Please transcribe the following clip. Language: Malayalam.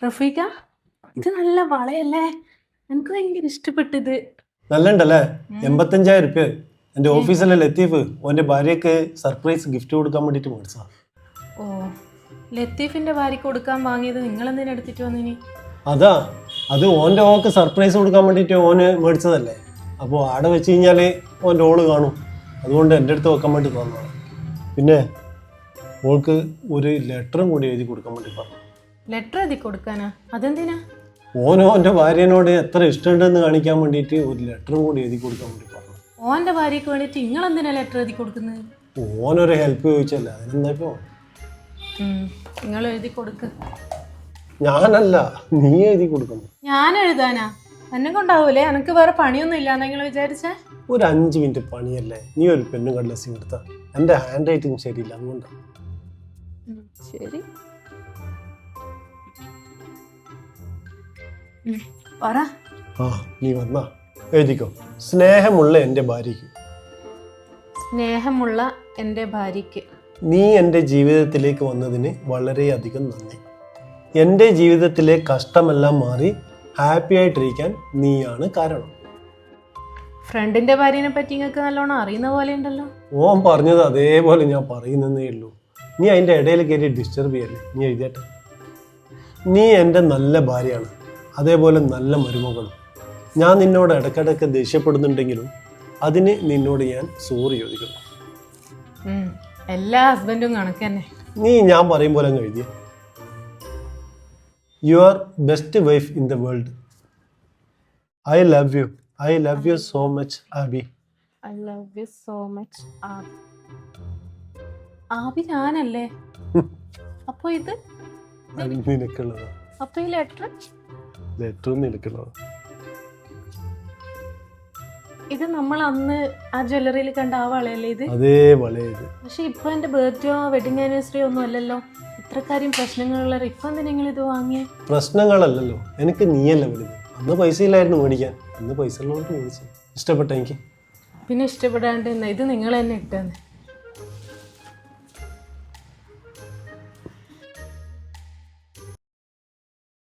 റഫീഖ, ഇത് നല്ല വളയല്ലേ? എനിക്ക് ഭയങ്കര ഇഷ്ടപ്പെട്ടത്. നല്ലണ്ടല്ലേ? 85,000 റുപ്യ എൻ്റെ ഓഫീസിലെ ലത്തീഫ് ഓൻ്റെ ഭാര്യക്ക് സർപ്രൈസ് ഗിഫ്റ്റ് കൊടുക്കാൻ വേണ്ടിയിട്ട് മേടിച്ചതാ. ഓ, ലത്തീഫിന്റെ ഭാര്യക്ക് കൊടുക്കാൻ വാങ്ങിയത് നിങ്ങൾ എന്തിനാ എടുത്തിട്ട് വന്നിനി? അതാ, അത് ഓൻ്റെ ഓക്ക് സർപ്രൈസ് കൊടുക്കാൻ വേണ്ടിയിട്ട് ഓന് മേടിച്ചതല്ലേ. അപ്പോൾ ആടെ വെച്ച് കഴിഞ്ഞാൽ ഓൻ്റെ ഓള് കാണും, അതുകൊണ്ട് എൻ്റെ അടുത്ത് വെക്കാൻ വേണ്ടി തന്നതാണ്. പിന്നെ ഓൾക്ക് ഒരു ലെറ്ററും കൂടി എഴുതി കൊടുക്കാൻ വേണ്ടി പറഞ്ഞു. ലെറ്റർ എഴുതി കൊടുക്കാനാ? അതെന്തിനാ? ഓനോ എൻ്റെ ഭാര്യനോട് എത്ര ഇഷ്ടമുണ്ടെന്ന് കാണിക്കാൻ വേണ്ടിയിട്ട് ഒരു ലെറ്ററും കൂടി എഴുതി കൊടുക്കാൻ വേണ്ടി പറഞ്ഞു. ഓന്റെ ഭാര്യക്ക് വേണ്ടിയിട്ട് നിങ്ങൾ എന്തിനാ ലെറ്റർ എഴുതി കൊടുക്കുന്നത്? ഓനൊരു ഹെൽപ്പ് ചോദിച്ചല്ല, അതിനെന്താ ഇപ്പോൾ? നിങ്ങൾ എഴുതി കൊടുക്ക്. ഞാനല്ല, നീ എഴുതി കൊടുക്കണം. ഞാൻ എഴുതാനാ? എന്നെ കൊണ്ടാവൂലേ? എനിക്ക് വേറെ പണിയൊന്നും ഇല്ല നിങ്ങൾ വിചാരിച്ചേ? ഒരു 5 മിനിറ്റ് പണിയല്ലേ? നീ ഒരു പെണ്ണും കടലാസും എടുത്താ. എൻ്റെ ഹാൻഡ് റൈറ്റിംഗ് ശരിയില്ല, അതുകൊണ്ടാണ്. ശരി, പറ. ആ, നീ വന്നാ എഴുതിക്കോ. സ്നേഹമുള്ള എൻ്റെ ഭാര്യയ്ക്ക്. സ്നേഹമുള്ള എൻ്റെ ഭാര്യയ്ക്ക്. നീ എൻ്റെ ജീവിതത്തിലേക്ക് വന്നതിന് വളരെയധികം നന്ദി. എൻ്റെ ജീവിതത്തിലെ കഷ്ടമെല്ലാം മാറി ഹാപ്പി ആയിട്ടിരിക്കാൻ നീയാണ് കാരണം. ഫ്രണ്ടിന്റെ ഭാര്യനെ പറ്റി നിങ്ങൾക്ക് നല്ലോണം അറിയുന്ന പോലെ ഉണ്ടല്ലോ. ഓൻ പറഞ്ഞത് അതേപോലെ ഞാൻ പറയുന്നതേ ഉള്ളൂ. നീ അതിൻ്റെ ഇടയിൽ കയറി ഡിസ്റ്റർബ് ചെയ്യല്ലേ. നീ എഴുതിയട്ടെ. നീ എൻ്റെ നല്ല ഭാര്യയാണ്, അതേപോലെ നല്ല മരുമകളും. ഞാൻ നിന്നോട് ഇടയ്ക്കിടയ്ക്ക് ദേഷ്യപ്പെടുന്നുണ്ടെങ്കിലും അതിന് നിന്നോട് ഞാൻ സോറി ചോദിക്കുന്നു. എല്ലാ ഹസ്ബൻഡും കണക്ക് തന്നെ. നീ ഞാൻ പറയും പോലെ അങ്ങ് എഴുതിയ. You are best wife in the world. I love you. I love you so much Abi. I love you so much Abi. Abi ഞാനല്ലേ? അപ്പൊ ഇത് നിനക്കുള്ളതാ. അപ്പൊ ഈ ലെറ്റർ നിനക്കുള്ളതാ. ഇത് നമ്മൾ അന്ന് ആ ജ്വല്ലറിയിൽ കണ്ട ആ വളയല്ലേ ഇത്? അതേ വളയ ഇത്. പക്ഷെ ഇപ്പൊ എന്റെ ബർത്ത്ഡേയോ വെഡിങ് ആനിവേഴ്സറി ഒന്നും അല്ലല്ലോ. ഇത്രക്കാര്യം പ്രശ്നങ്ങളുള്ള ഇപ്പൊ എന്തിനാ നിങ്ങൾ ഇത് വാങ്ങിയേ? പ്രശ്നങ്ങളല്ലല്ലോ, എനിക്ക് നീയല്ല വലുത്. അന്ന് പൈസ ഇല്ലായിരുന്നു മേടിക്കാൻ, അന്ന് പൈസ ഉള്ളതുകൊണ്ട് മേടിച്ചു. ഇഷ്ടപ്പെട്ട എനിക്ക്. പിന്നെ ഇഷ്ടപ്പെടാണ്ട് ഇത് നിങ്ങൾ തന്നെ ഇട്ടെന്ന്.